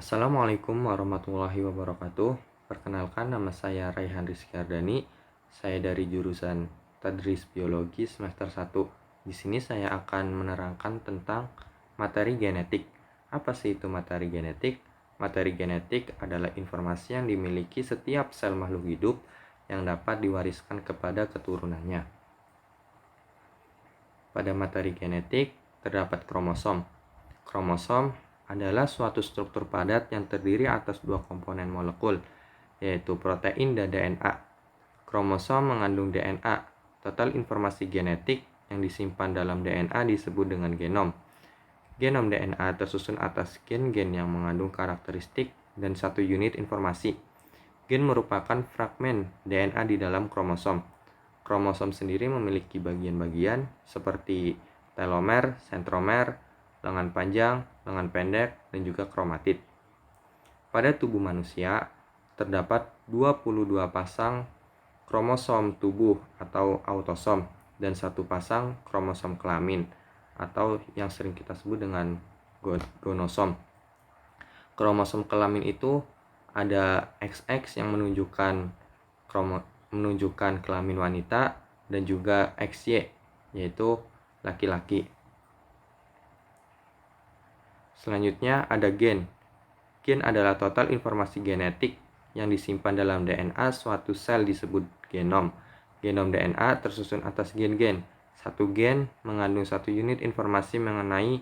Assalamualaikum warahmatullahi wabarakatuh. Perkenalkan, nama saya Raihan Rizky Ardani. Saya dari jurusan Tadris Biologi semester 1. Di sini saya akan menerangkan tentang materi genetik. Apa sih itu materi genetik? Materi genetik adalah informasi yang dimiliki setiap sel makhluk hidup yang dapat diwariskan kepada keturunannya. Pada materi genetik terdapat kromosom. Kromosom adalah suatu struktur padat yang terdiri atas dua komponen molekul, yaitu protein dan DNA. Kromosom mengandung DNA. Total informasi genetik yang disimpan dalam DNA disebut dengan genom. Genom DNA tersusun atas gen-gen yang mengandung karakteristik dan satu unit informasi. Gen merupakan fragmen DNA di dalam kromosom. Kromosom sendiri memiliki bagian-bagian seperti telomer, sentromer, lengan panjang, lengan pendek, dan juga kromatid. Pada tubuh manusia, terdapat 22 pasang kromosom tubuh atau autosom dan satu pasang kromosom kelamin atau yang sering kita sebut dengan gonosom. Kromosom kelamin itu ada XX yang menunjukkan kelamin wanita dan juga XY yaitu laki-laki. Selanjutnya ada gen. Gen adalah total informasi genetik yang disimpan dalam DNA suatu sel disebut genom. Genom DNA tersusun atas gen-gen. Satu gen mengandung satu unit informasi mengenai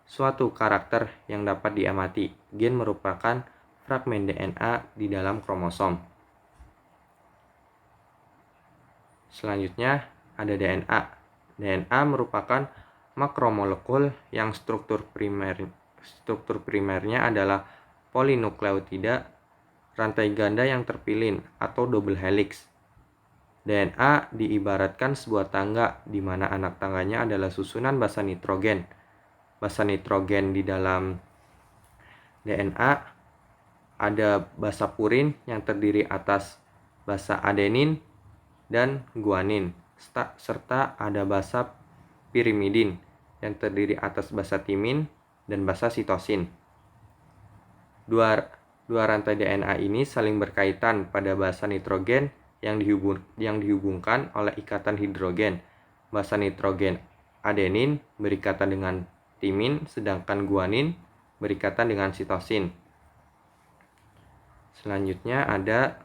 suatu karakter yang dapat diamati. Gen merupakan fragmen DNA di dalam kromosom. Selanjutnya ada DNA. DNA merupakan makromolekul yang struktur primernya adalah polinukleotida rantai ganda yang terpilin atau double helix. DNA diibaratkan sebuah tangga di mana anak tangganya adalah susunan basa nitrogen. Basa nitrogen di dalam DNA ada basa purin yang terdiri atas basa adenin dan guanin, serta ada basa pirimidin yang terdiri atas basa timin dan basa sitosin. Dua rantai DNA ini saling berkaitan pada basa nitrogen yang dihubungkan oleh ikatan hidrogen. Basa nitrogen adenin berikatan dengan timin, sedangkan guanin berikatan dengan sitosin. Selanjutnya ada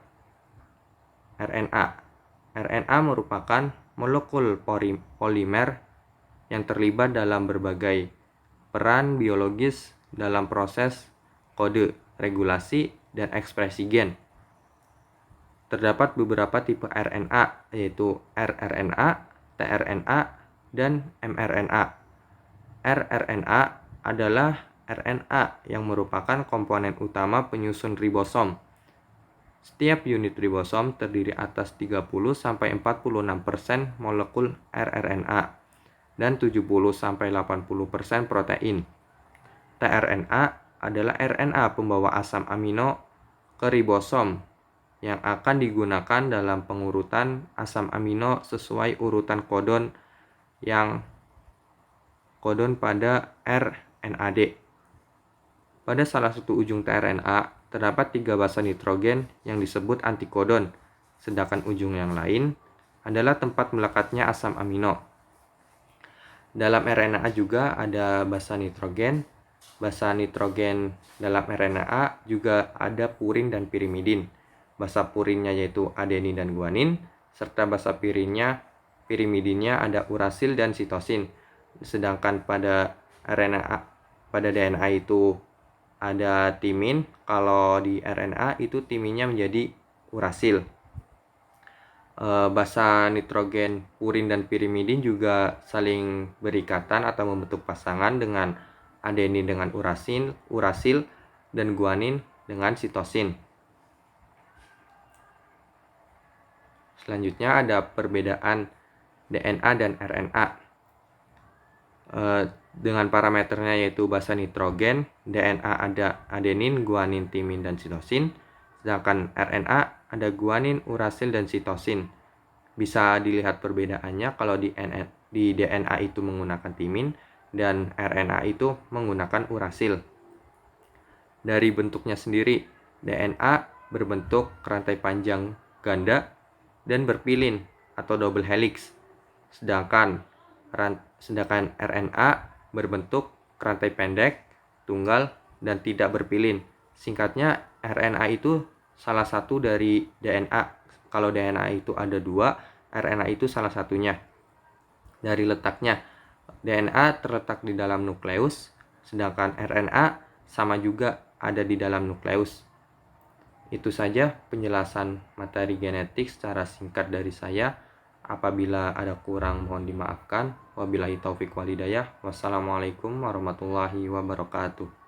RNA. RNA merupakan molekul polimer yang terlibat dalam berbagai peran biologis dalam proses kode, regulasi, dan ekspresi gen. Terdapat beberapa tipe RNA, yaitu rRNA, tRNA, dan mRNA. rRNA adalah RNA yang merupakan komponen utama penyusun ribosom. Setiap unit ribosom terdiri atas 30-46% molekul rRNA dan 70-80% protein. tRNA adalah RNA pembawa asam amino ke ribosom yang akan digunakan dalam pengurutan asam amino sesuai urutan kodon yang kodon pada rNAD. Pada salah satu ujung tRNA terdapat 3 basa nitrogen yang disebut antikodon, sedangkan ujung yang lain adalah tempat melekatnya asam amino. Dalam RNA juga ada basa nitrogen. Basa nitrogen dalam RNA juga ada purin dan pirimidin. Basa purinnya yaitu adenin dan guanin, serta basa pirimidinnya ada urasil dan sitosin. Sedangkan pada DNA itu ada timin, kalau di RNA itu timinnya menjadi urasil. Basa nitrogen purin dan pirimidin juga saling berikatan atau membentuk pasangan dengan adenin dengan urasil dan guanin dengan sitosin. Selanjutnya ada perbedaan DNA dan RNA. Dengan parameternya yaitu basa nitrogen, DNA ada adenin, guanin, timin, dan sitosin. Sedangkan RNA ada guanin, urasil, dan sitosin. Bisa dilihat perbedaannya kalau di DNA itu menggunakan timin dan RNA itu menggunakan urasil. Dari bentuknya sendiri, DNA berbentuk rantai panjang ganda dan berpilin atau double helix. Sedangkan RNA berbentuk rantai pendek, tunggal, dan tidak berpilin. Singkatnya, RNA itu salah satu dari DNA. Kalau DNA itu ada 2, RNA itu salah satunya. Dari letaknya, DNA terletak di dalam nukleus, sedangkan RNA sama juga ada di dalam nukleus. Itu saja penjelasan materi genetik secara singkat dari saya. Apabila ada kurang mohon dimaafkan. Wabillahi taufik walhidayah. Wassalamualaikum warahmatullahi wabarakatuh.